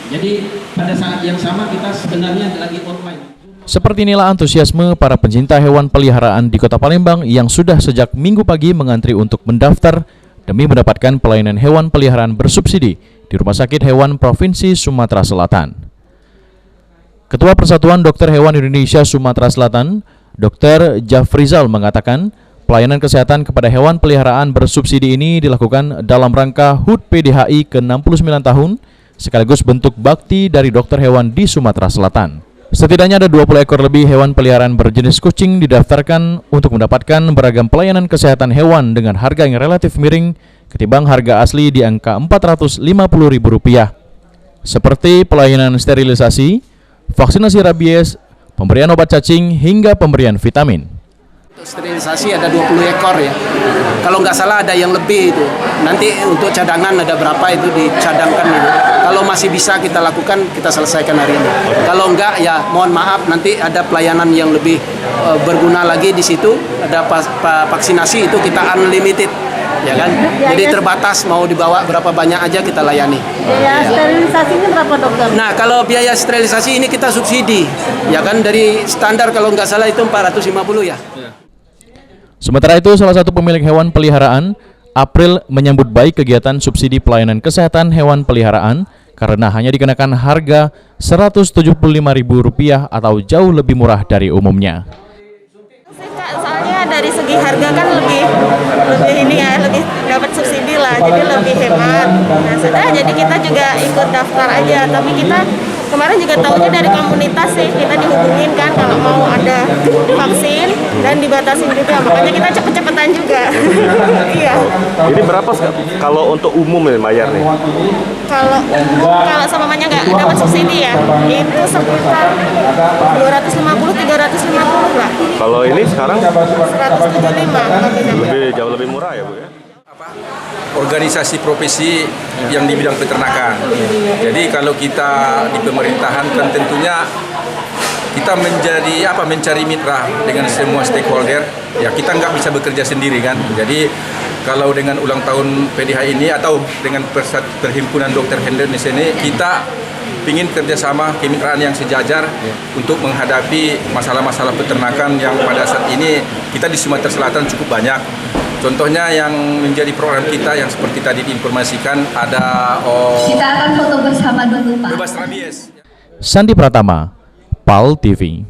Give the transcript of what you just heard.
Jadi pada saat yang sama kita sebenarnya lagi online. Seperti inilah antusiasme para pencinta hewan peliharaan di Kota Palembang yang sudah sejak Minggu pagi mengantri untuk mendaftar demi mendapatkan pelayanan hewan peliharaan bersubsidi di Rumah Sakit Hewan Provinsi Sumatera Selatan. Ketua Persatuan Dokter Hewan Indonesia Sumatera Selatan, Dr. Jafrizal mengatakan, pelayanan kesehatan kepada hewan peliharaan bersubsidi ini dilakukan dalam rangka HUT PDHI ke-69 tahun, sekaligus bentuk bakti dari dokter hewan di Sumatera Selatan. Setidaknya ada 20 ekor lebih hewan peliharaan berjenis kucing didaftarkan untuk mendapatkan beragam pelayanan kesehatan hewan dengan harga yang relatif miring ketimbang harga asli di angka Rp450.000. Seperti pelayanan sterilisasi, vaksinasi rabies, pemberian obat cacing, hingga pemberian vitamin. Untuk sterilisasi ada 20 ekor ya. Kalau nggak salah ada yang lebih itu. Nanti untuk cadangan ada berapa itu dicadangkan itu. Kalau masih bisa kita lakukan, kita selesaikan hari ini. Kalau enggak ya mohon maaf, nanti ada pelayanan yang lebih berguna lagi di situ. Ada vaksinasi itu kita unlimited. Ya kan? Jadi terbatas, mau dibawa berapa banyak aja kita layani. Biaya sterilisasinya berapa, dokter? Nah, kalau biaya sterilisasi ini kita subsidi. Ya kan, dari standar kalau nggak salah itu 450 ya. Sementara itu, salah satu pemilik hewan peliharaan, April, menyambut baik kegiatan subsidi pelayanan kesehatan hewan peliharaan karena hanya dikenakan harga Rp175.000 atau jauh lebih murah dari umumnya. Soalnya dari segi harga kan lebih ini ya, lebih dapat subsidi lah, jadi lebih hemat. Nah, sudah, jadi kita juga ikut daftar aja, tapi kita kemarin juga tahunya dari komunitas sih, kita dihubungin kan kalau mau ada vaksin dan dibatasin juga, makanya kita cepet-cepetan juga. Iya. Ini berapa kalau untuk umum ya bayar nih? Kalau samanya nggak dapat subsidi ya, itu sekitar 250-350 lah. Kalau ini sekarang 175. jauh lebih murah ya Bu ya? Organisasi profesi yang di bidang peternakan. Jadi kalau kita di pemerintahan kan tentunya kita mencari mitra dengan semua stakeholder. Ya kita nggak bisa bekerja sendiri kan. Jadi kalau dengan ulang tahun PDH ini atau dengan Perhimpunan Dokter Hewan Indonesia ini, kita ingin kerjasama kemitraan yang sejajar untuk menghadapi masalah-masalah peternakan yang pada saat ini kita di Sumatera Selatan cukup banyak. Contohnya yang menjadi program kita yang seperti tadi diinformasikan ada kita akan foto bersama dulu Pak. Bebas rabies. Sandi Pratama, PAL TV.